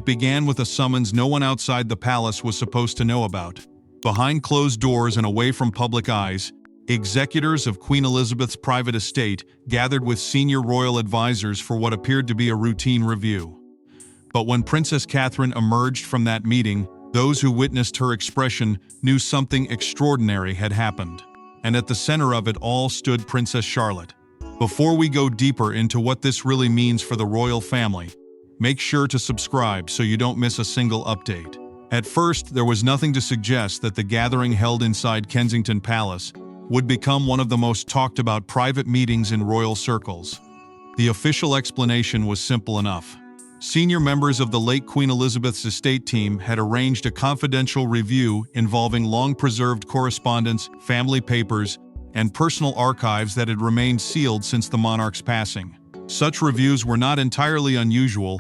It began with a summons no one outside the palace was supposed to know about. Behind closed doors and away from public eyes, executors of Queen Elizabeth's private estate gathered with senior royal advisors for what appeared to be a routine review. But when Princess Catherine emerged from that meeting, those who witnessed her expression knew something extraordinary had happened. And at the center of it all stood Princess Charlotte. Before we go deeper into what this really means for the royal family, make sure to subscribe so you don't miss a single update. At first, there was nothing to suggest that the gathering held inside Kensington Palace would become one of the most talked about private meetings in royal circles. The official explanation was simple enough. Senior members of the late Queen Elizabeth's estate team had arranged a confidential review involving long-preserved correspondence, family papers, and personal archives that had remained sealed since the monarch's passing. Such reviews were not entirely unusual,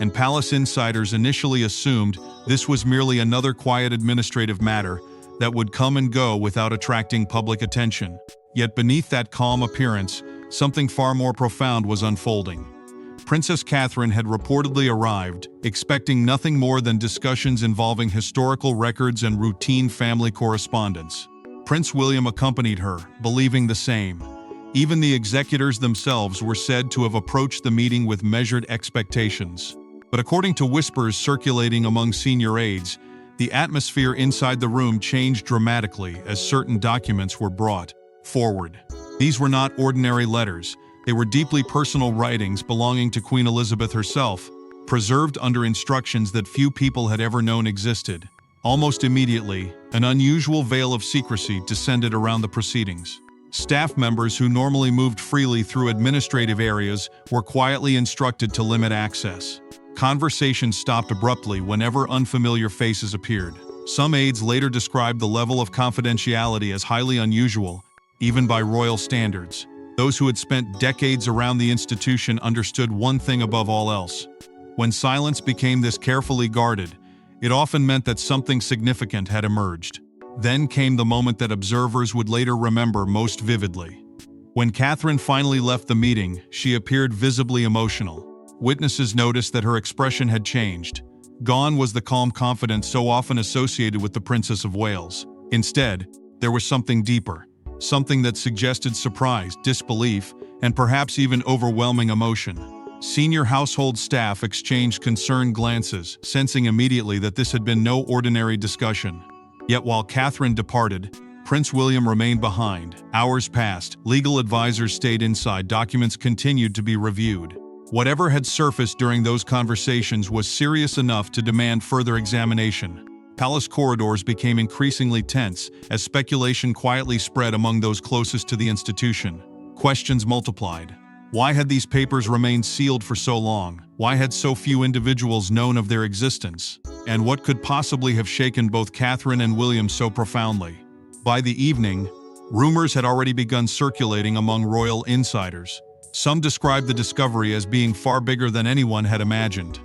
and palace insiders initially assumed this was merely another quiet administrative matter that would come and go without attracting public attention. Yet beneath that calm appearance, something far more profound was unfolding. Princess Catherine had reportedly arrived, expecting nothing more than discussions involving historical records and routine family correspondence. Prince William accompanied her, believing the same. Even the executors themselves were said to have approached the meeting with measured expectations. But according to whispers circulating among senior aides, the atmosphere inside the room changed dramatically as certain documents were brought forward. These were not ordinary letters. They were deeply personal writings belonging to Queen Elizabeth herself, preserved under instructions that few people had ever known existed. Almost immediately, an unusual veil of secrecy descended around the proceedings. Staff members who normally moved freely through administrative areas were quietly instructed to limit access. Conversations stopped abruptly whenever unfamiliar faces appeared. Some aides later described the level of confidentiality as highly unusual, even by royal standards. Those who had spent decades around the institution understood one thing above all else. When silence became this carefully guarded, it often meant that something significant had emerged. Then came the moment that observers would later remember most vividly. When Catherine finally left the meeting, she appeared visibly emotional. Witnesses noticed that her expression had changed. Gone was the calm confidence so often associated with the Princess of Wales. Instead, there was something deeper, something that suggested surprise, disbelief, and perhaps even overwhelming emotion. Senior household staff exchanged concerned glances, sensing immediately that this had been no ordinary discussion. Yet while Catherine departed, Prince William remained behind. Hours passed, legal advisors stayed inside, documents continued to be reviewed. Whatever had surfaced during those conversations was serious enough to demand further examination. Palace corridors became increasingly tense as speculation quietly spread among those closest to the institution. Questions multiplied. Why had these papers remained sealed for so long? Why had so few individuals known of their existence? And what could possibly have shaken both Catherine and William so profoundly? By the evening, rumors had already begun circulating among royal insiders. Some described the discovery as being far bigger than anyone had imagined.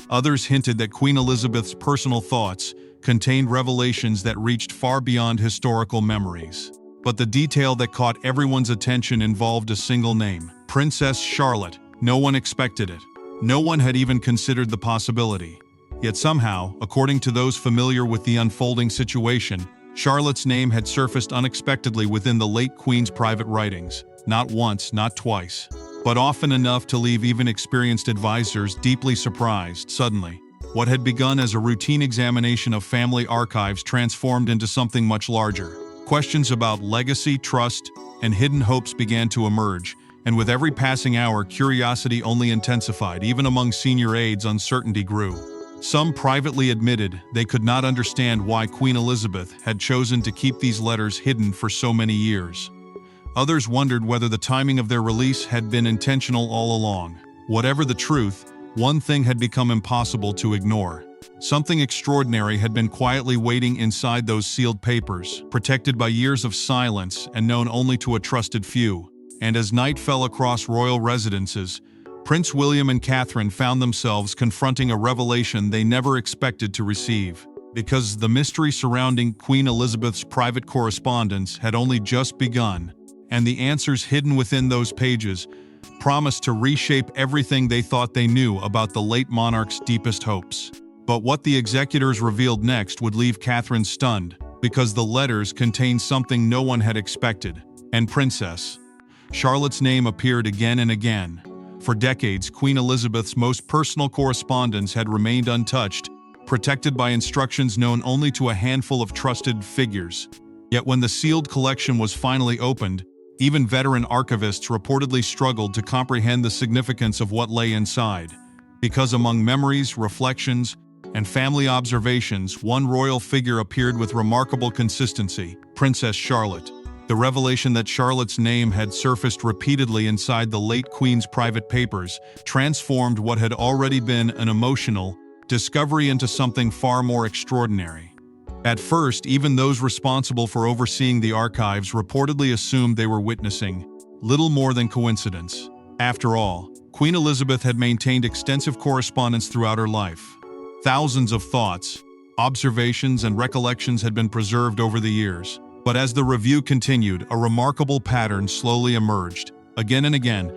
Others hinted that Queen Elizabeth's personal thoughts contained revelations that reached far beyond historical memories. But the detail that caught everyone's attention involved a single name: Princess Charlotte. No one expected it. No one had even considered the possibility. Yet somehow, according to those familiar with the unfolding situation, Charlotte's name had surfaced unexpectedly within the late Queen's private writings. Not once, not twice, but often enough to leave even experienced advisors deeply surprised. Suddenly, what had begun as a routine examination of family archives transformed into something much larger. Questions about legacy, trust, and hidden hopes began to emerge, and with every passing hour, curiosity only intensified. Even among senior aides, uncertainty grew. Some privately admitted they could not understand why Queen Elizabeth had chosen to keep these letters hidden for so many years. Others wondered whether the timing of their release had been intentional all along. Whatever the truth, one thing had become impossible to ignore. Something extraordinary had been quietly waiting inside those sealed papers, protected by years of silence and known only to a trusted few. And as night fell across royal residences, Prince William and Catherine found themselves confronting a revelation they never expected to receive. Because the mystery surrounding Queen Elizabeth's private correspondence had only just begun, and the answers hidden within those pages promised to reshape everything they thought they knew about the late monarch's deepest hopes. But what the executors revealed next would leave Catherine stunned, because the letters contained something no one had expected. And Princess Charlotte's name appeared again and again. For decades, Queen Elizabeth's most personal correspondence had remained untouched, protected by instructions known only to a handful of trusted figures. Yet when the sealed collection was finally opened, even veteran archivists reportedly struggled to comprehend the significance of what lay inside. Because among memories, reflections, and family observations, one royal figure appeared with remarkable consistency: Princess Charlotte. The revelation that Charlotte's name had surfaced repeatedly inside the late Queen's private papers transformed what had already been an emotional discovery into something far more extraordinary. At first, even those responsible for overseeing the archives reportedly assumed they were witnessing little more than coincidence. After all, Queen Elizabeth had maintained extensive correspondence throughout her life. Thousands of thoughts, observations, and recollections had been preserved over the years. But as the review continued, a remarkable pattern slowly emerged. Again and again,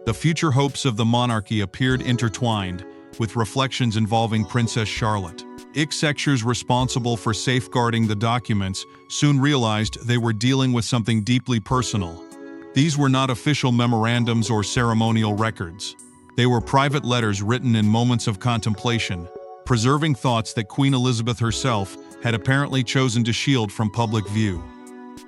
the future hopes of the monarchy appeared intertwined with reflections involving Princess Charlotte. Executors responsible for safeguarding the documents soon realized they were dealing with something deeply personal. These were not official memorandums or ceremonial records. They were private letters written in moments of contemplation, preserving thoughts that Queen Elizabeth herself had apparently chosen to shield from public view.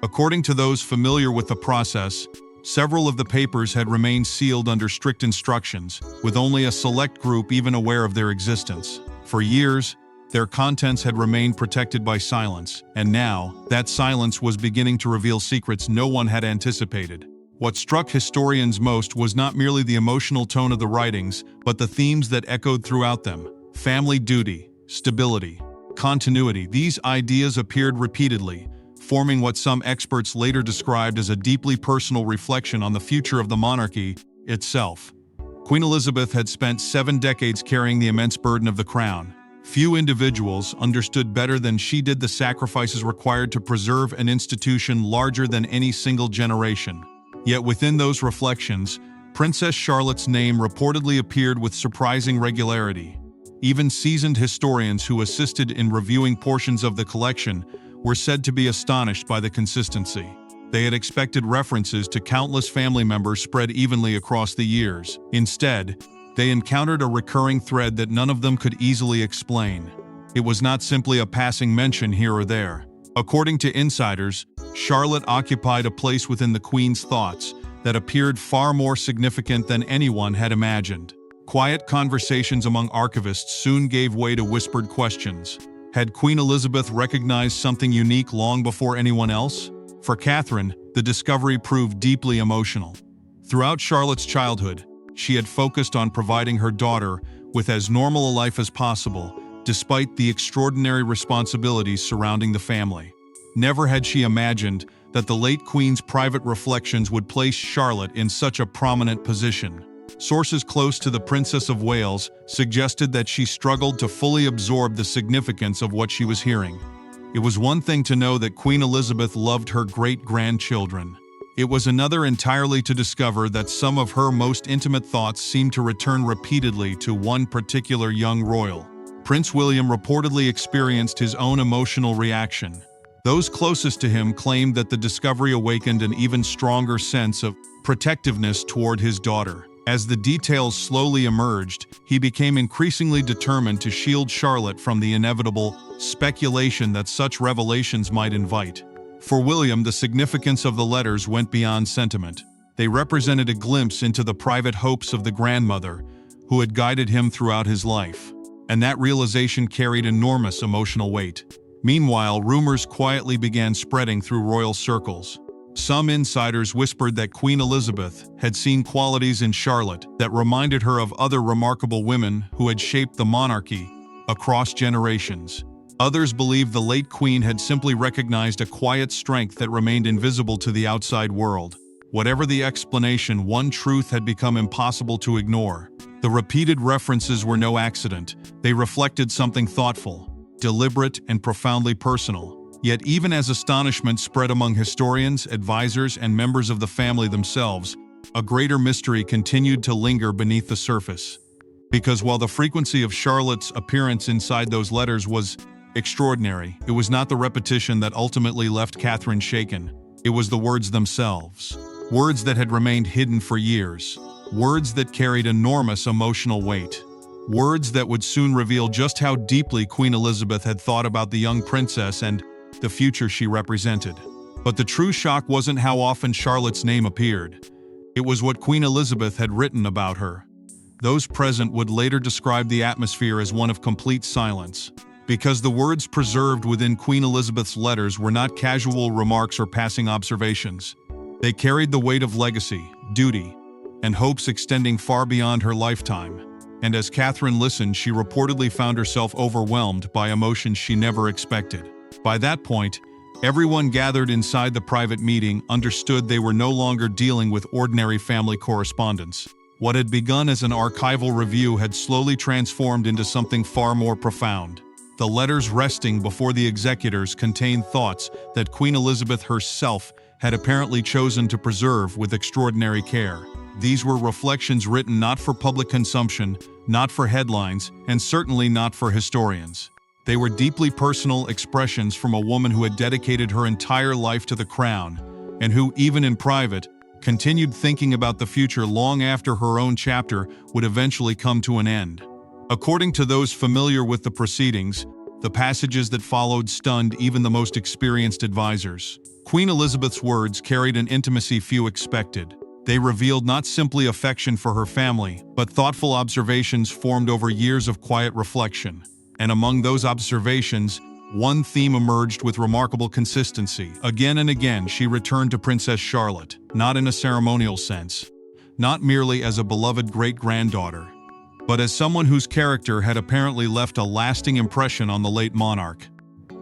According to those familiar with the process, several of the papers had remained sealed under strict instructions, with only a select group even aware of their existence. For years, their contents had remained protected by silence, and now, that silence was beginning to reveal secrets no one had anticipated. What struck historians most was not merely the emotional tone of the writings, but the themes that echoed throughout them: family duty, stability, continuity. These ideas appeared repeatedly, forming what some experts later described as a deeply personal reflection on the future of the monarchy itself. Queen Elizabeth had spent 7 decades carrying the immense burden of the crown. Few individuals understood better than she did the sacrifices required to preserve an institution larger than any single generation. Yet within those reflections, Princess Charlotte's name reportedly appeared with surprising regularity. Even seasoned historians who assisted in reviewing portions of the collection were said to be astonished by the consistency. They had expected references to countless family members spread evenly across the years. Instead, they encountered a recurring thread that none of them could easily explain. It was not simply a passing mention here or there. According to insiders, Charlotte occupied a place within the Queen's thoughts that appeared far more significant than anyone had imagined. Quiet conversations among archivists soon gave way to whispered questions. Had Queen Elizabeth recognized something unique long before anyone else? For Catherine, the discovery proved deeply emotional. Throughout Charlotte's childhood, she had focused on providing her daughter with as normal a life as possible, despite the extraordinary responsibilities surrounding the family. Never had she imagined that the late Queen's private reflections would place Charlotte in such a prominent position. Sources close to the Princess of Wales suggested that she struggled to fully absorb the significance of what she was hearing. It was one thing to know that Queen Elizabeth loved her great-grandchildren. It was another entirely to discover that some of her most intimate thoughts seemed to return repeatedly to one particular young royal. Prince William reportedly experienced his own emotional reaction. Those closest to him claimed that the discovery awakened an even stronger sense of protectiveness toward his daughter. As the details slowly emerged, he became increasingly determined to shield Charlotte from the inevitable speculation that such revelations might invite. For William, the significance of the letters went beyond sentiment. They represented a glimpse into the private hopes of the grandmother who had guided him throughout his life. And that realization carried enormous emotional weight. Meanwhile, rumors quietly began spreading through royal circles. Some insiders whispered that Queen Elizabeth had seen qualities in Charlotte that reminded her of other remarkable women who had shaped the monarchy across generations. Others believed the late Queen had simply recognized a quiet strength that remained invisible to the outside world. Whatever the explanation, one truth had become impossible to ignore. The repeated references were no accident. They reflected something thoughtful, deliberate, and profoundly personal. Yet even as astonishment spread among historians, advisors, and members of the family themselves, a greater mystery continued to linger beneath the surface. Because while the frequency of Charlotte's appearance inside those letters was extraordinary, it was not the repetition that ultimately left Catherine shaken. It was the words themselves. Words that had remained hidden for years. Words that carried enormous emotional weight. Words that would soon reveal just how deeply Queen Elizabeth had thought about the young princess and the future she represented. But the true shock wasn't how often Charlotte's name appeared. It was what Queen Elizabeth had written about her. Those present would later describe the atmosphere as one of complete silence, because the words preserved within Queen Elizabeth's letters were not casual remarks or passing observations. They carried the weight of legacy, duty, and hopes extending far beyond her lifetime. And as Catherine listened, she reportedly found herself overwhelmed by emotions she never expected. By that point, everyone gathered inside the private meeting understood they were no longer dealing with ordinary family correspondence. What had begun as an archival review had slowly transformed into something far more profound. The letters resting before the executors contained thoughts that Queen Elizabeth herself had apparently chosen to preserve with extraordinary care. These were reflections written not for public consumption, not for headlines, and certainly not for historians. They were deeply personal expressions from a woman who had dedicated her entire life to the crown, and who, even in private, continued thinking about the future long after her own chapter would eventually come to an end. According to those familiar with the proceedings, the passages that followed stunned even the most experienced advisors. Queen Elizabeth's words carried an intimacy few expected. They revealed not simply affection for her family, but thoughtful observations formed over years of quiet reflection. And among those observations, one theme emerged with remarkable consistency. Again and again, she returned to Princess Charlotte, not in a ceremonial sense, not merely as a beloved great-granddaughter, but as someone whose character had apparently left a lasting impression on the late monarch.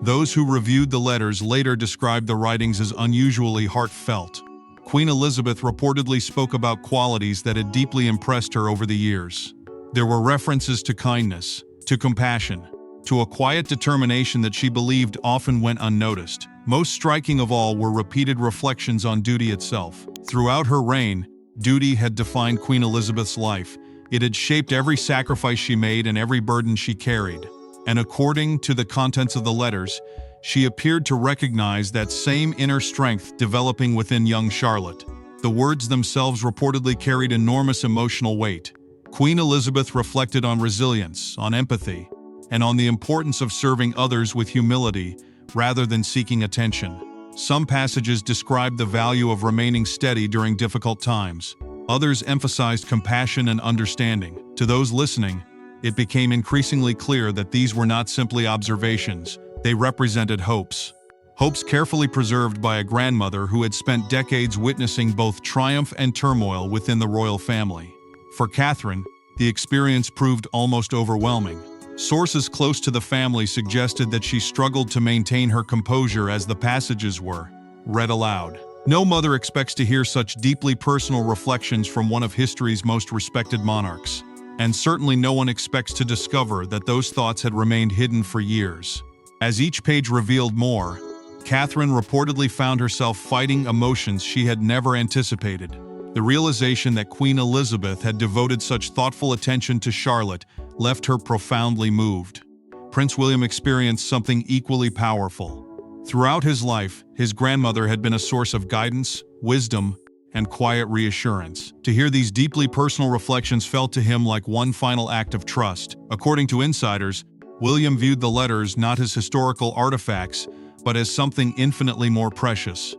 Those who reviewed the letters later described the writings as unusually heartfelt. Queen Elizabeth reportedly spoke about qualities that had deeply impressed her over the years. There were references to kindness, to compassion, to a quiet determination that she believed often went unnoticed. Most striking of all were repeated reflections on duty itself. Throughout her reign, duty had defined Queen Elizabeth's life. It had shaped every sacrifice she made and every burden she carried. And according to the contents of the letters, she appeared to recognize that same inner strength developing within young Charlotte. The words themselves reportedly carried enormous emotional weight. Queen Elizabeth reflected on resilience, on empathy, and on the importance of serving others with humility rather than seeking attention. Some passages described the value of remaining steady during difficult times. Others emphasized compassion and understanding. To those listening, it became increasingly clear that these were not simply observations. They represented hopes. Hopes carefully preserved by a grandmother who had spent decades witnessing both triumph and turmoil within the royal family. For Catherine, the experience proved almost overwhelming. Sources close to the family suggested that she struggled to maintain her composure as the passages were read aloud. No mother expects to hear such deeply personal reflections from one of history's most respected monarchs. And certainly no one expects to discover that those thoughts had remained hidden for years. As each page revealed more, Catherine reportedly found herself fighting emotions she had never anticipated. The realization that Queen Elizabeth had devoted such thoughtful attention to Charlotte left her profoundly moved. Prince William experienced something equally powerful. Throughout his life, his grandmother had been a source of guidance, wisdom, and quiet reassurance. To hear these deeply personal reflections felt to him like one final act of trust. According to insiders, William viewed the letters not as historical artifacts, but as something infinitely more precious.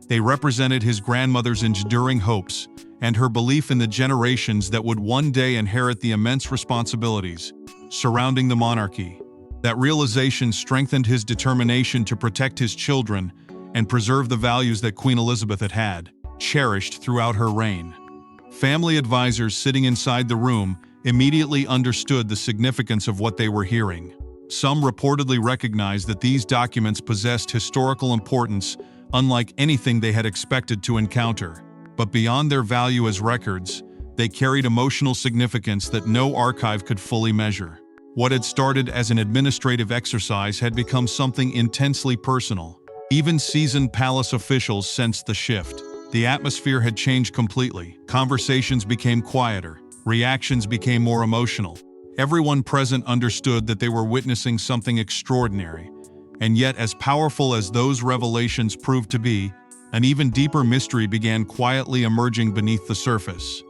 They represented his grandmother's enduring hopes and her belief in the generations that would one day inherit the immense responsibilities surrounding the monarchy. That realization strengthened his determination to protect his children and preserve the values that Queen Elizabeth had cherished throughout her reign. Family advisors sitting inside the room immediately understood the significance of what they were hearing. Some reportedly recognized that these documents possessed historical importance unlike anything they had expected to encounter. But beyond their value as records, they carried emotional significance that no archive could fully measure. What had started as an administrative exercise had become something intensely personal. Even seasoned palace officials sensed the shift. The atmosphere had changed completely. Conversations became quieter. Reactions became more emotional. Everyone present understood that they were witnessing something extraordinary. And yet, as powerful as those revelations proved to be, an even deeper mystery began quietly emerging beneath the surface.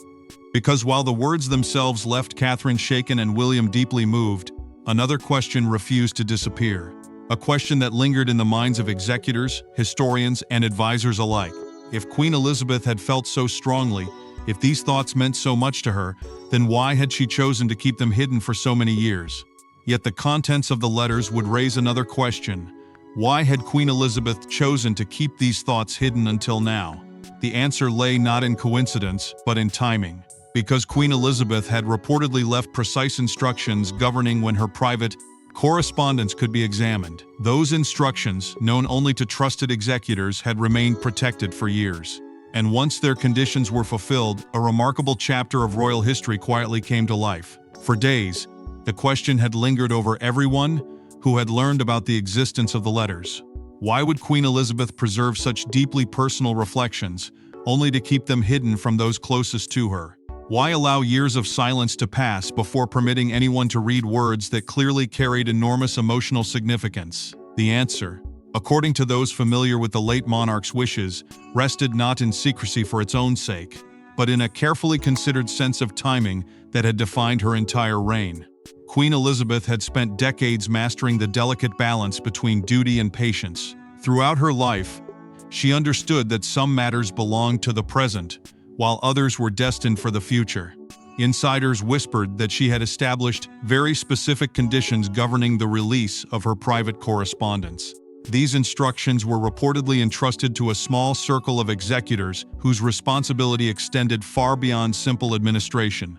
Because while the words themselves left Catherine shaken and William deeply moved, another question refused to disappear. A question that lingered in the minds of executors, historians, and advisors alike. If Queen Elizabeth had felt so strongly, if these thoughts meant so much to her, then why had she chosen to keep them hidden for so many years? Yet the contents of the letters would raise another question. Why had Queen Elizabeth chosen to keep these thoughts hidden until now? The answer lay not in coincidence, but in timing. Because Queen Elizabeth had reportedly left precise instructions governing when her private correspondence could be examined. Those instructions, known only to trusted executors, had remained protected for years. And once their conditions were fulfilled, a remarkable chapter of royal history quietly came to life. For days, the question had lingered over everyone who had learned about the existence of the letters. Why would Queen Elizabeth preserve such deeply personal reflections, only to keep them hidden from those closest to her? Why allow years of silence to pass before permitting anyone to read words that clearly carried enormous emotional significance? The answer, according to those familiar with the late monarch's wishes, rested not in secrecy for its own sake, but in a carefully considered sense of timing that had defined her entire reign. Queen Elizabeth had spent decades mastering the delicate balance between duty and patience. Throughout her life, she understood that some matters belonged to the present, while others were destined for the future. Insiders whispered that she had established very specific conditions governing the release of her private correspondence. These instructions were reportedly entrusted to a small circle of executors whose responsibility extended far beyond simple administration.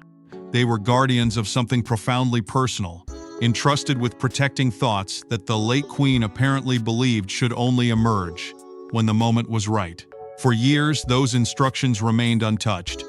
They were guardians of something profoundly personal, entrusted with protecting thoughts that the late queen apparently believed should only emerge when the moment was right. For years, those instructions remained untouched.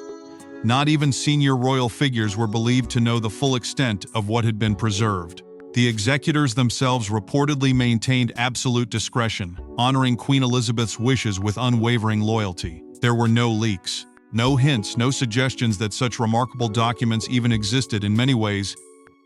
Not even senior royal figures were believed to know the full extent of what had been preserved. The executors themselves reportedly maintained absolute discretion, honoring Queen Elizabeth's wishes with unwavering loyalty. There were no leaks, no hints, no suggestions that such remarkable documents even existed. In many ways,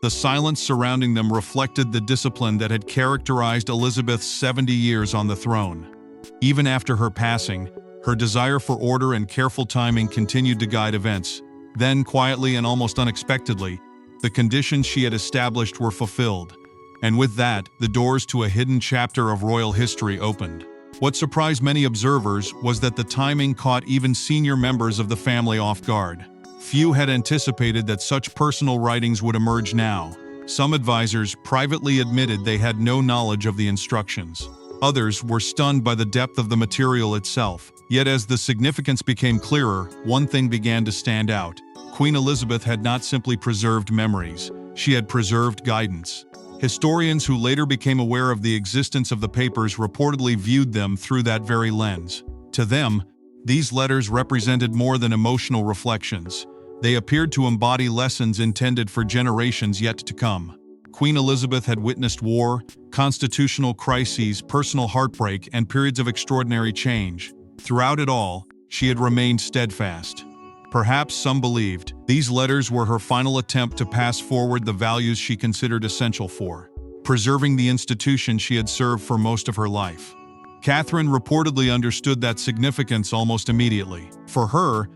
the silence surrounding them reflected the discipline that had characterized Elizabeth's 70 years on the throne. Even after her passing, her desire for order and careful timing continued to guide events. Then, quietly and almost unexpectedly, the conditions she had established were fulfilled, and with that, the doors to a hidden chapter of royal history opened. What surprised many observers was that the timing caught even senior members of the family off guard. Few had anticipated that such personal writings would emerge now. Some advisors privately admitted they had no knowledge of the instructions. Others were stunned by the depth of the material itself. Yet as the significance became clearer, one thing began to stand out. Queen Elizabeth had not simply preserved memories, she had preserved guidance. Historians who later became aware of the existence of the papers reportedly viewed them through that very lens. To them, these letters represented more than emotional reflections. They appeared to embody lessons intended for generations yet to come. Queen Elizabeth had witnessed war, constitutional crises, personal heartbreak, and periods of extraordinary change. Throughout it all, she had remained steadfast. Perhaps some believed these letters were her final attempt to pass forward the values she considered essential for preserving the institution she had served for most of her life. Catherine reportedly understood that significance almost immediately. For her,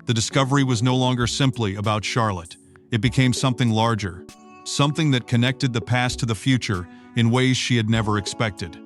the discovery was no longer simply about Charlotte. It became something larger, something that connected the past to the future in ways she had never expected.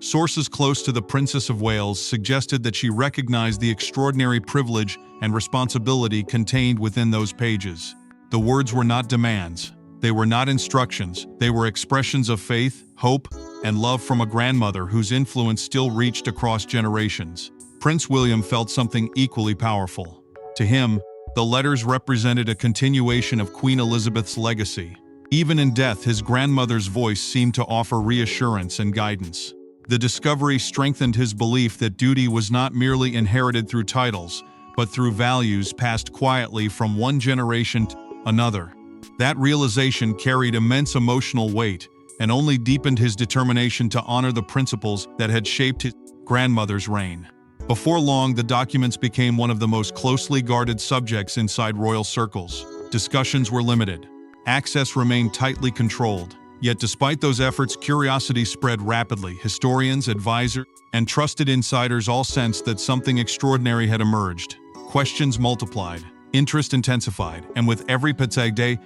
Sources close to the Princess of Wales suggested that she recognized the extraordinary privilege and responsibility contained within those pages. The words were not demands, they were not instructions, they were expressions of faith, hope, and love from a grandmother whose influence still reached across generations. Prince William felt something equally powerful. To him, the letters represented a continuation of Queen Elizabeth's legacy. Even in death, his grandmother's voice seemed to offer reassurance and guidance. The discovery strengthened his belief that duty was not merely inherited through titles, but through values passed quietly from one generation to another. That realization carried immense emotional weight and only deepened his determination to honor the principles that had shaped his grandmother's reign. Before long, the documents became one of the most closely guarded subjects inside royal circles. Discussions were limited. Access remained tightly controlled. Yet despite those efforts, curiosity spread rapidly. Historians, advisors, and trusted insiders all sensed that something extraordinary had emerged. Questions multiplied, interest intensified, and with every passing day,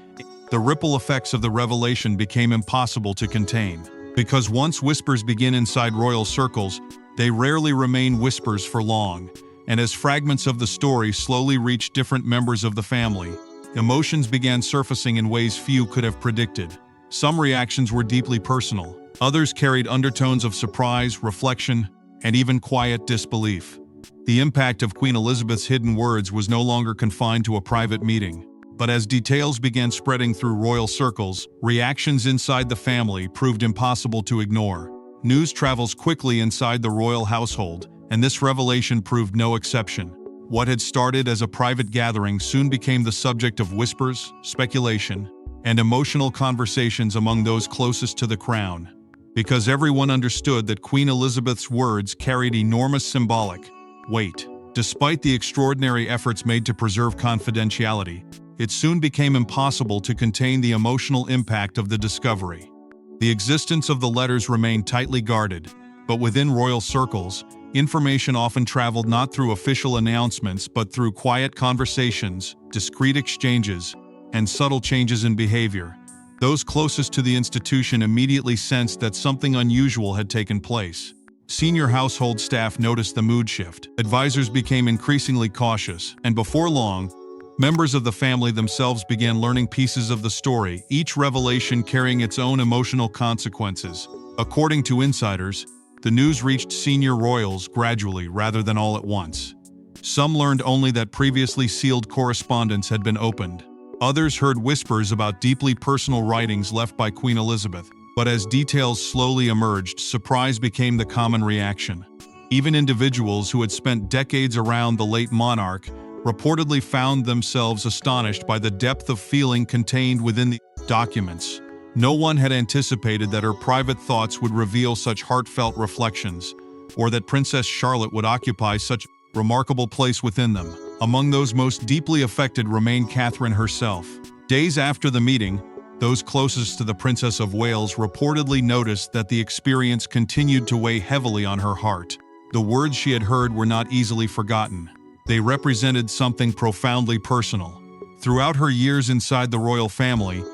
the ripple effects of the revelation became impossible to contain. Because once whispers begin inside royal circles, they rarely remain whispers for long, and as fragments of the story slowly reached different members of the family, emotions began surfacing in ways few could have predicted. Some reactions were deeply personal. Others carried undertones of surprise, reflection, and even quiet disbelief. The impact of Queen Elizabeth's hidden words was no longer confined to a private meeting. But as details began spreading through royal circles, reactions inside the family proved impossible to ignore. News travels quickly inside the royal household, and this revelation proved no exception. What had started as a private gathering soon became the subject of whispers, speculation, and emotional conversations among those closest to the crown. Because everyone understood that Queen Elizabeth's words carried enormous symbolic weight. Despite the extraordinary efforts made to preserve confidentiality, it soon became impossible to contain the emotional impact of the discovery. The existence of the letters remained tightly guarded, but within royal circles, information often traveled not through official announcements but through quiet conversations, discreet exchanges, and subtle changes in behavior. Those closest to the institution immediately sensed that something unusual had taken place. Senior household staff noticed the mood shift. Advisors became increasingly cautious, and before long, members of the family themselves began learning pieces of the story, each revelation carrying its own emotional consequences. According to insiders, the news reached senior royals gradually rather than all at once. Some learned only that previously sealed correspondence had been opened. Others heard whispers about deeply personal writings left by Queen Elizabeth. But as details slowly emerged, surprise became the common reaction. Even individuals who had spent decades around the late monarch reportedly found themselves astonished by the depth of feeling contained within the documents. No one had anticipated that her private thoughts would reveal such heartfelt reflections, or that Princess Charlotte would occupy such a remarkable place within them. Among those most deeply affected remained Catherine herself. Days after the meeting, those closest to the Princess of Wales reportedly noticed that the experience continued to weigh heavily on her heart. The words she had heard were not easily forgotten. They represented something profoundly personal. Throughout her years inside the royal family,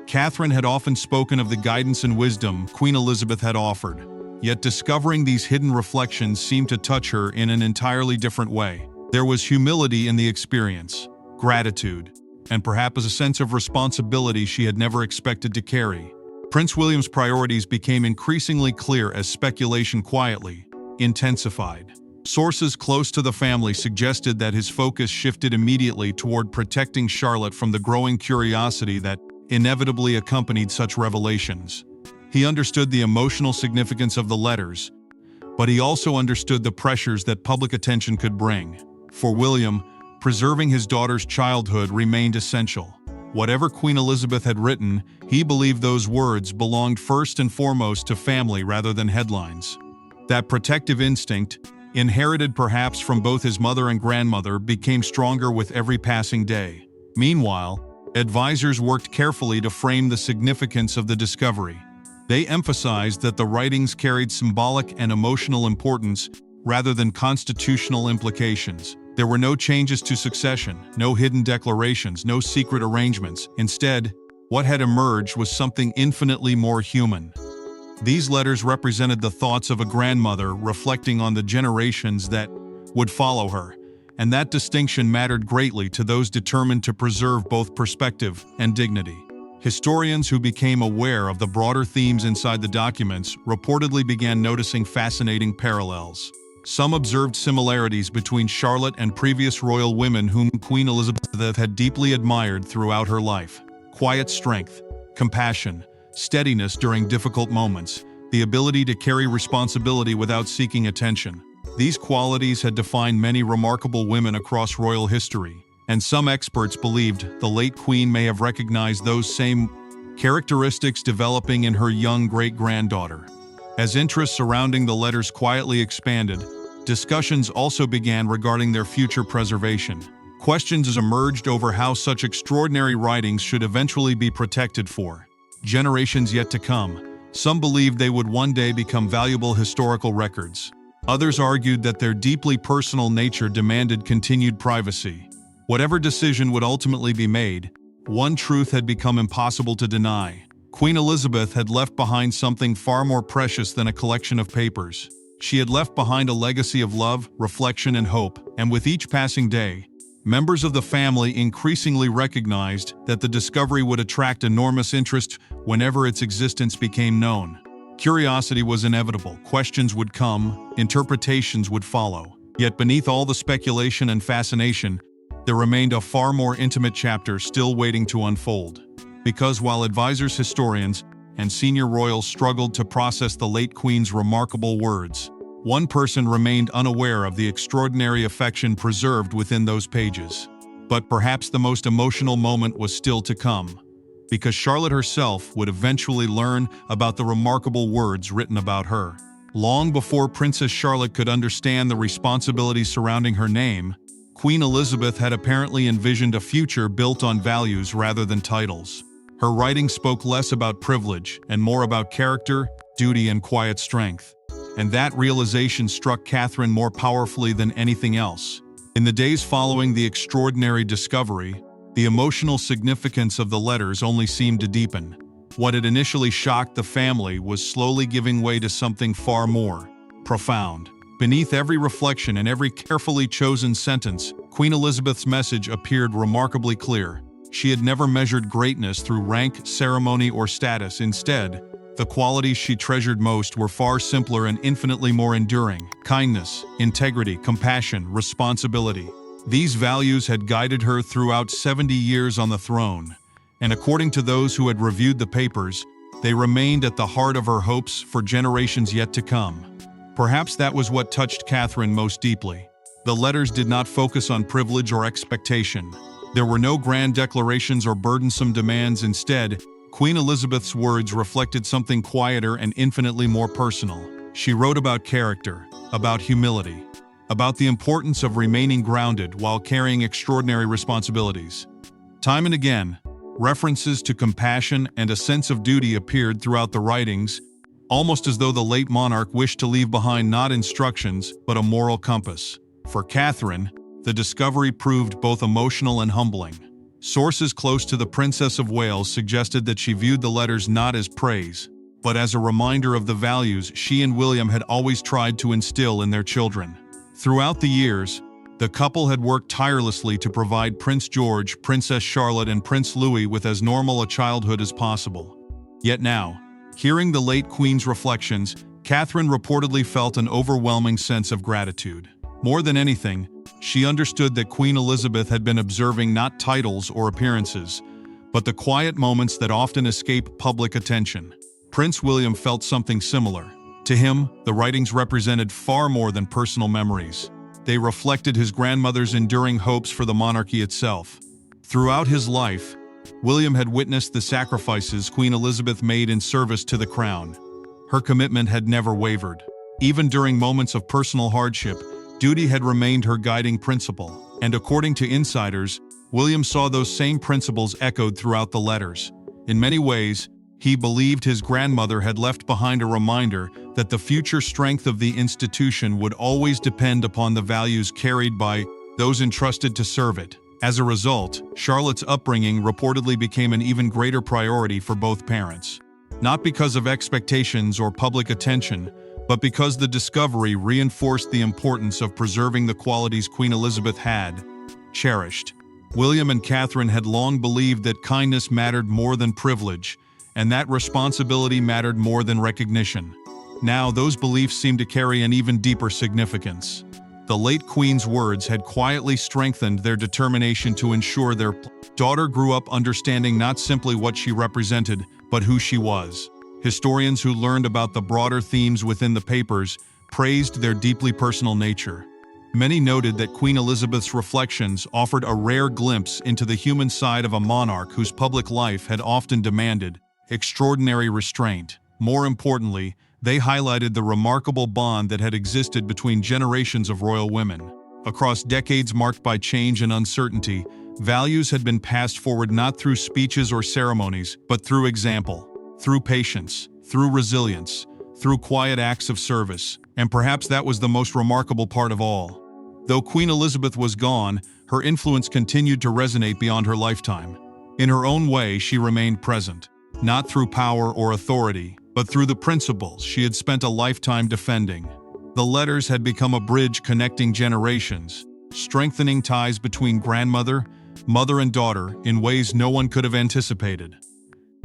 Catherine had often spoken of the guidance and wisdom Queen Elizabeth had offered. Yet discovering these hidden reflections seemed to touch her in an entirely different way. There was humility in the experience, gratitude, and perhaps a sense of responsibility she had never expected to carry. Prince William's priorities became increasingly clear as speculation quietly intensified. Sources close to the family suggested that his focus shifted immediately toward protecting Charlotte from the growing curiosity that inevitably accompanied such revelations. He understood the emotional significance of the letters, but he also understood the pressures that public attention could bring. For William, preserving his daughter's childhood remained essential. Whatever Queen Elizabeth had written, he believed those words belonged first and foremost to family rather than headlines. That protective instinct, inherited perhaps from both his mother and grandmother, became stronger with every passing day. Meanwhile, advisors worked carefully to frame the significance of the discovery. They emphasized that the writings carried symbolic and emotional importance rather than constitutional implications. There were no changes to succession, no hidden declarations, no secret arrangements. Instead, what had emerged was something infinitely more human. These letters represented the thoughts of a grandmother reflecting on the generations that would follow her, and that distinction mattered greatly to those determined to preserve both perspective and dignity. Historians who became aware of the broader themes inside the documents reportedly began noticing fascinating parallels. Some observed similarities between Charlotte and previous royal women whom Queen Elizabeth had deeply admired throughout her life. Quiet strength, compassion, steadiness during difficult moments, the ability to carry responsibility without seeking attention. These qualities had defined many remarkable women across royal history, and some experts believed the late queen may have recognized those same characteristics developing in her young great-granddaughter. As interest surrounding the letters quietly expanded, discussions also began regarding their future preservation. Questions emerged over how such extraordinary writings should eventually be protected for generations yet to come. Some believed they would one day become valuable historical records. Others argued that their deeply personal nature demanded continued privacy. Whatever decision would ultimately be made, one truth had become impossible to deny. Queen Elizabeth had left behind something far more precious than a collection of papers. She had left behind a legacy of love, reflection, and hope, and with each passing day, members of the family increasingly recognized that the discovery would attract enormous interest whenever its existence became known. Curiosity was inevitable, questions would come, interpretations would follow. Yet beneath all the speculation and fascination, there remained a far more intimate chapter still waiting to unfold. Because while advisors, historians, and senior royals struggled to process the late Queen's remarkable words, one person remained unaware of the extraordinary affection preserved within those pages. But perhaps the most emotional moment was still to come, because Charlotte herself would eventually learn about the remarkable words written about her. Long before Princess Charlotte could understand the responsibilities surrounding her name, Queen Elizabeth had apparently envisioned a future built on values rather than titles. Her writing spoke less about privilege and more about character, duty, and quiet strength. And that realization struck Catherine more powerfully than anything else. In the days following the extraordinary discovery, the emotional significance of the letters only seemed to deepen. What had initially shocked the family was slowly giving way to something far more profound. Beneath every reflection and every carefully chosen sentence, Queen Elizabeth's message appeared remarkably clear. She had never measured greatness through rank, ceremony, or status. Instead, the qualities she treasured most were far simpler and infinitely more enduring: kindness, integrity, compassion, responsibility. These values had guided her throughout 70 years on the throne, and according to those who had reviewed the papers, they remained at the heart of her hopes for generations yet to come. Perhaps that was what touched Catherine most deeply. The letters did not focus on privilege or expectation. There were no grand declarations or burdensome demands. Instead, Queen Elizabeth's words reflected something quieter and infinitely more personal. She wrote about character, about humility, about the importance of remaining grounded while carrying extraordinary responsibilities. Time and again, references to compassion and a sense of duty appeared throughout the writings, almost as though the late monarch wished to leave behind not instructions, but a moral compass. For Catherine, the discovery proved both emotional and humbling. Sources close to the Princess of Wales suggested that she viewed the letters not as praise, but as a reminder of the values she and William had always tried to instill in their children. Throughout the years, the couple had worked tirelessly to provide Prince George, Princess Charlotte, and Prince Louis with as normal a childhood as possible. Yet now, hearing the late Queen's reflections, Catherine reportedly felt an overwhelming sense of gratitude. More than anything, she understood that Queen Elizabeth had been observing not titles or appearances, but the quiet moments that often escape public attention. Prince William felt something similar. To him, the writings represented far more than personal memories. They reflected his grandmother's enduring hopes for the monarchy itself. Throughout his life, William had witnessed the sacrifices Queen Elizabeth made in service to the crown. Her commitment had never wavered. Even during moments of personal hardship, duty had remained her guiding principle. And according to insiders, William saw those same principles echoed throughout the letters. In many ways, he believed his grandmother had left behind a reminder that the future strength of the institution would always depend upon the values carried by those entrusted to serve it. As a result, Charlotte's upbringing reportedly became an even greater priority for both parents. Not because of expectations or public attention, but because the discovery reinforced the importance of preserving the qualities Queen Elizabeth had cherished. William and Catherine had long believed that kindness mattered more than privilege, and that responsibility mattered more than recognition. Now, those beliefs seemed to carry an even deeper significance. The late Queen's words had quietly strengthened their determination to ensure their daughter grew up understanding not simply what she represented, but who she was. Historians who learned about the broader themes within the papers praised their deeply personal nature. Many noted that Queen Elizabeth's reflections offered a rare glimpse into the human side of a monarch whose public life had often demanded extraordinary restraint. More importantly, They highlighted the remarkable bond that had existed between generations of royal women. Across decades marked by change and uncertainty, values had been passed forward not through speeches or ceremonies, but through example, through patience, through resilience, through quiet acts of service, and perhaps that was the most remarkable part of all. Though Queen Elizabeth was gone, her influence continued to resonate beyond her lifetime. In her own way, she remained present, not through power or authority, but through the principles she had spent a lifetime defending. The letters had become a bridge connecting generations, strengthening ties between grandmother, mother, and daughter in ways no one could have anticipated.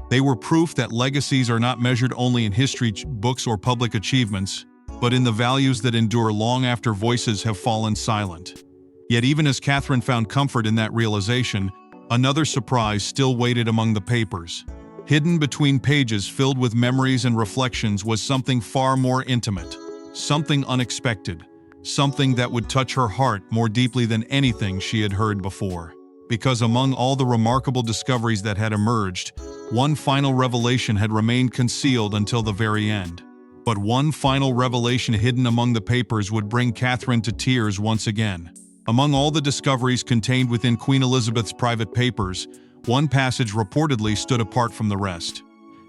They were proof that legacies are not measured only in history books or public achievements, but in the values that endure long after voices have fallen silent. Yet even as Catherine found comfort in that realization, another surprise still waited among the papers. Hidden between pages filled with memories and reflections was something far more intimate, something unexpected, something that would touch her heart more deeply than anything she had heard before. Because among all the remarkable discoveries that had emerged, one final revelation had remained concealed until the very end. But one final revelation hidden among the papers would bring Catherine to tears once again. Among all the discoveries contained within Queen Elizabeth's private papers, one passage reportedly stood apart from the rest.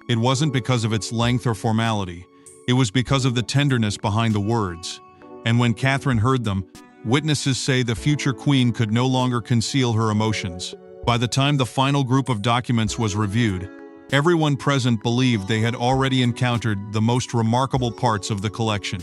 It wasn't because of its length or formality. It was because of the tenderness behind the words. And when Catherine heard them, witnesses say the future queen could no longer conceal her emotions. By the time the final group of documents was reviewed, everyone present believed they had already encountered the most remarkable parts of the collection.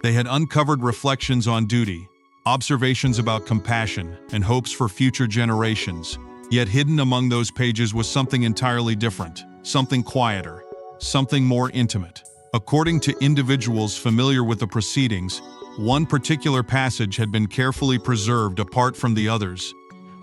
They had uncovered reflections on duty, observations about compassion, and hopes for future generations. Yet hidden among those pages was something entirely different, something quieter, something more intimate. According to individuals familiar with the proceedings, one particular passage had been carefully preserved apart from the others,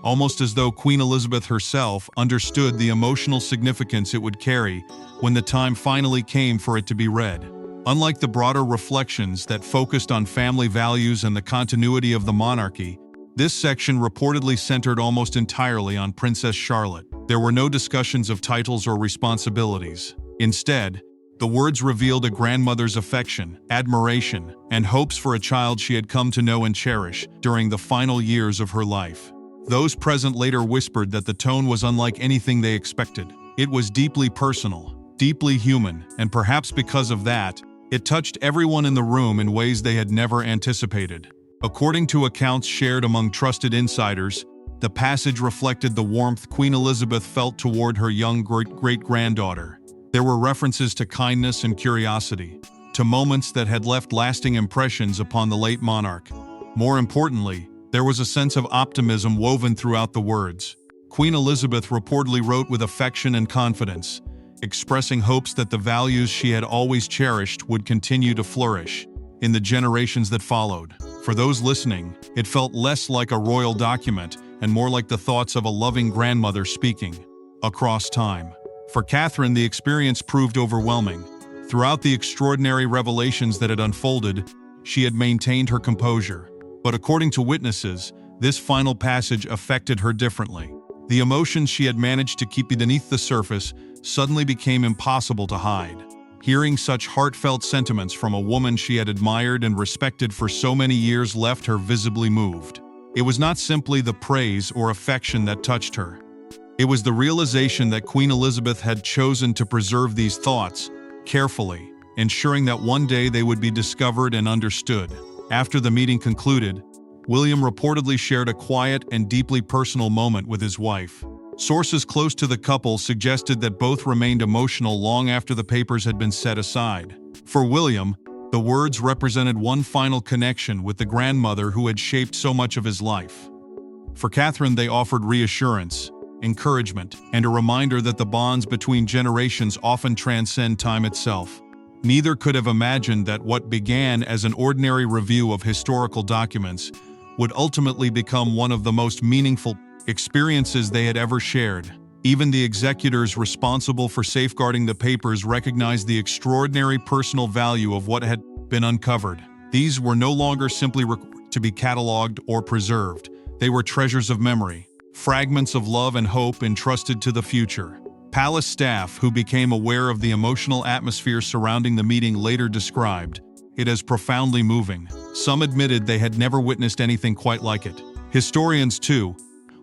almost as though Queen Elizabeth herself understood the emotional significance it would carry when the time finally came for it to be read. Unlike the broader reflections that focused on family values and the continuity of the monarchy, this section reportedly centered almost entirely on Princess Charlotte. There were no discussions of titles or responsibilities. Instead, the words revealed a grandmother's affection, admiration, and hopes for a child she had come to know and cherish during the final years of her life. Those present later whispered that the tone was unlike anything they expected. It was deeply personal, deeply human, and perhaps because of that, it touched everyone in the room in ways they had never anticipated. According to accounts shared among trusted insiders, the passage reflected the warmth Queen Elizabeth felt toward her young great-granddaughter. There were references to kindness and curiosity, to moments that had left lasting impressions upon the late monarch. More importantly, there was a sense of optimism woven throughout the words. Queen Elizabeth reportedly wrote with affection and confidence, expressing hopes that the values she had always cherished would continue to flourish in the generations that followed. For those listening, it felt less like a royal document and more like the thoughts of a loving grandmother speaking across time. For Catherine, the experience proved overwhelming. Throughout the extraordinary revelations that had unfolded, she had maintained her composure. But according to witnesses, this final passage affected her differently. The emotions she had managed to keep beneath the surface suddenly became impossible to hide. Hearing such heartfelt sentiments from a woman she had admired and respected for so many years left her visibly moved. It was not simply the praise or affection that touched her. It was the realization that Queen Elizabeth had chosen to preserve these thoughts carefully, ensuring that one day they would be discovered and understood. After the meeting concluded, William reportedly shared a quiet and deeply personal moment with his wife. Sources close to the couple suggested that both remained emotional long after the papers had been set aside. For William, the words represented one final connection with the grandmother who had shaped so much of his life. For Catherine, they offered reassurance, encouragement, and a reminder that the bonds between generations often transcend time itself. Neither could have imagined that what began as an ordinary review of historical documents would ultimately become one of the most meaningful experiences they had ever shared. Even the executors responsible for safeguarding the papers recognized the extraordinary personal value of what had been uncovered. These were no longer simply to be cataloged or preserved. They were treasures of memory, fragments of love and hope entrusted to the future. Palace staff who became aware of the emotional atmosphere surrounding the meeting later described it as profoundly moving. Some admitted they had never witnessed anything quite like it. Historians, too,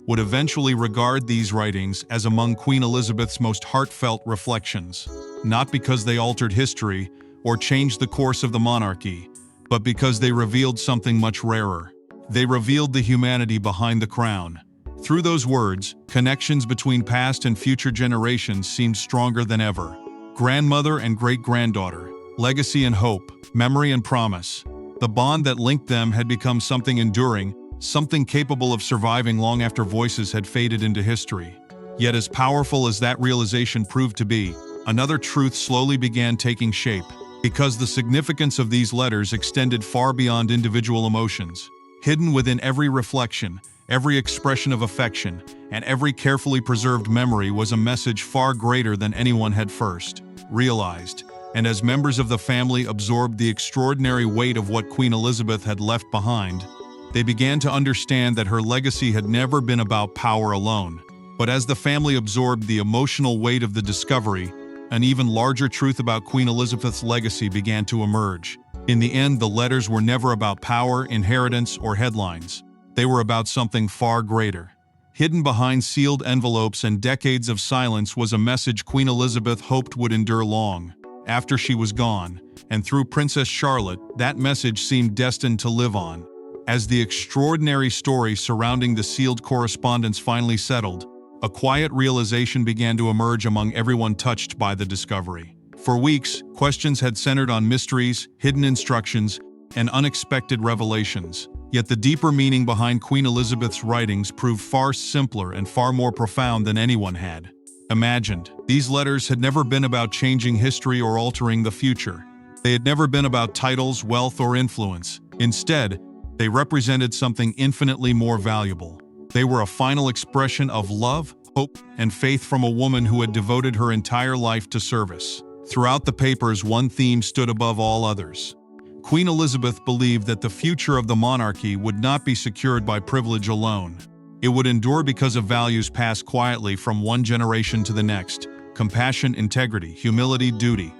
would eventually regard these writings as among Queen Elizabeth's most heartfelt reflections, not because they altered history or changed the course of the monarchy, but because they revealed something much rarer. They revealed the humanity behind the crown. Through those words, connections between past and future generations seemed stronger than ever. Grandmother and great-granddaughter, legacy and hope, memory and promise. The bond that linked them had become something enduring, something capable of surviving long after voices had faded into history. Yet as powerful as that realization proved to be, another truth slowly began taking shape, because the significance of these letters extended far beyond individual emotions. Hidden within every reflection, every expression of affection, and every carefully preserved memory was a message far greater than anyone had first realized. And as members of the family absorbed the extraordinary weight of what Queen Elizabeth had left behind, they began to understand that her legacy had never been about power alone. But as the family absorbed the emotional weight of the discovery, an even larger truth about Queen Elizabeth's legacy began to emerge. In the end, the letters were never about power, inheritance, or headlines. They were about something far greater. Hidden behind sealed envelopes and decades of silence was a message Queen Elizabeth hoped would endure long after she was gone, and through Princess Charlotte, that message seemed destined to live on. As the extraordinary story surrounding the sealed correspondence finally settled, a quiet realization began to emerge among everyone touched by the discovery. For weeks, questions had centered on mysteries, hidden instructions, and unexpected revelations. Yet the deeper meaning behind Queen Elizabeth's writings proved far simpler and far more profound than anyone had imagined. These letters had never been about changing history or altering the future. They had never been about titles, wealth, or influence. Instead, they represented something infinitely more valuable. They were a final expression of love, hope, and faith from a woman who had devoted her entire life to service. Throughout the papers, one theme stood above all others. Queen Elizabeth believed that the future of the monarchy would not be secured by privilege alone. It would endure because of values passed quietly from one generation to the next: compassion, integrity, humility, duty.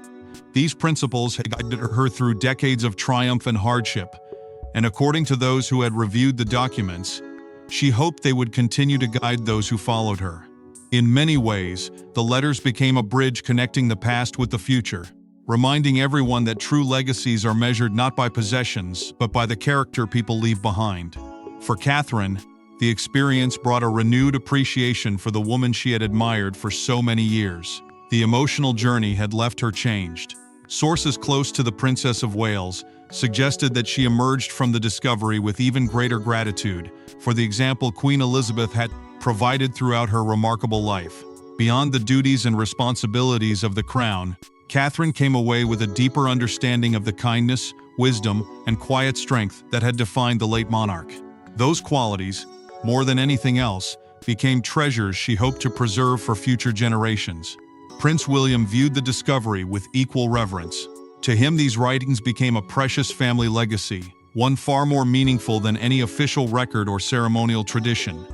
These principles had guided her through decades of triumph and hardship, and according to those who had reviewed the documents, she hoped they would continue to guide those who followed her. In many ways, the letters became a bridge connecting the past with the future, reminding everyone that true legacies are measured not by possessions, but by the character people leave behind. For Catherine, the experience brought a renewed appreciation for the woman she had admired for so many years. The emotional journey had left her changed. Sources close to the Princess of Wales suggested that she emerged from the discovery with even greater gratitude for the example Queen Elizabeth had provided throughout her remarkable life. Beyond the duties and responsibilities of the crown, Catherine came away with a deeper understanding of the kindness, wisdom, and quiet strength that had defined the late monarch. Those qualities, more than anything else, became treasures she hoped to preserve for future generations. Prince William viewed the discovery with equal reverence. To him, these writings became a precious family legacy, one far more meaningful than any official record or ceremonial tradition.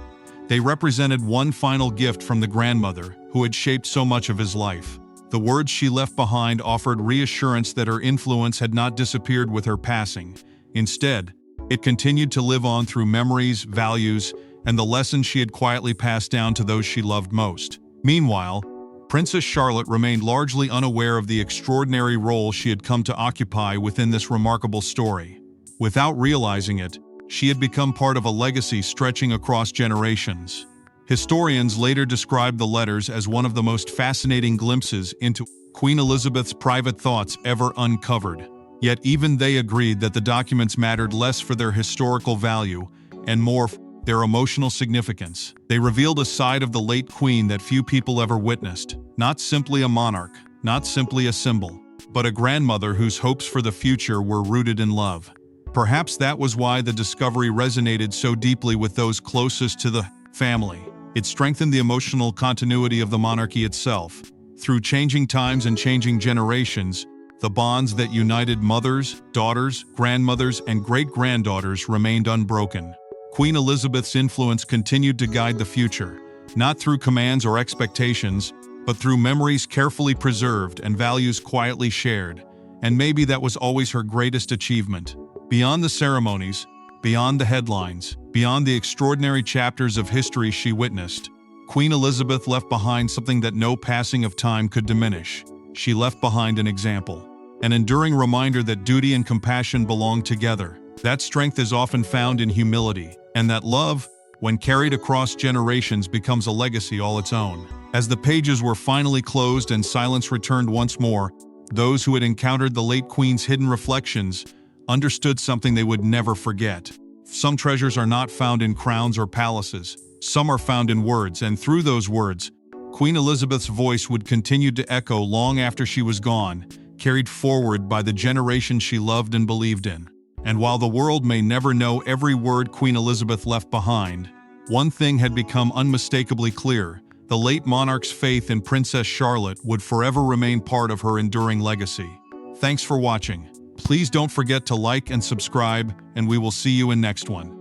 They represented one final gift from the grandmother who had shaped so much of his life. The words she left behind offered reassurance that her influence had not disappeared with her passing. Instead, it continued to live on through memories, values, and the lessons she had quietly passed down to those she loved most. Meanwhile, Princess Charlotte remained largely unaware of the extraordinary role she had come to occupy within this remarkable story. Without realizing it, she had become part of a legacy stretching across generations. Historians later described the letters as one of the most fascinating glimpses into Queen Elizabeth's private thoughts ever uncovered. Yet even they agreed that the documents mattered less for their historical value and more for their emotional significance. They revealed a side of the late queen that few people ever witnessed. Not simply a monarch, not simply a symbol, but a grandmother whose hopes for the future were rooted in love. Perhaps that was why the discovery resonated so deeply with those closest to the family. It strengthened the emotional continuity of the monarchy itself. Through changing times and changing generations, the bonds that united mothers, daughters, grandmothers, and great-granddaughters remained unbroken. Queen Elizabeth's influence continued to guide the future, not through commands or expectations, but through memories carefully preserved and values quietly shared. And maybe that was always her greatest achievement. Beyond the ceremonies, beyond the headlines, beyond the extraordinary chapters of history she witnessed, Queen Elizabeth left behind something that no passing of time could diminish. She left behind an example, an enduring reminder that duty and compassion belong together. That strength is often found in humility, and that love, when carried across generations, becomes a legacy all its own. As the pages were finally closed and silence returned once more, those who had encountered the late Queen's hidden reflections understood something they would never forget. Some treasures are not found in crowns or palaces. Some are found in words, and through those words, Queen Elizabeth's voice would continue to echo long after she was gone, carried forward by the generation she loved and believed in. And while the world may never know every word Queen Elizabeth left behind, one thing had become unmistakably clear: the late monarch's faith in Princess Charlotte would forever remain part of her enduring legacy. Thanks for watching. Please don't forget to like and subscribe, and we will see you in next one.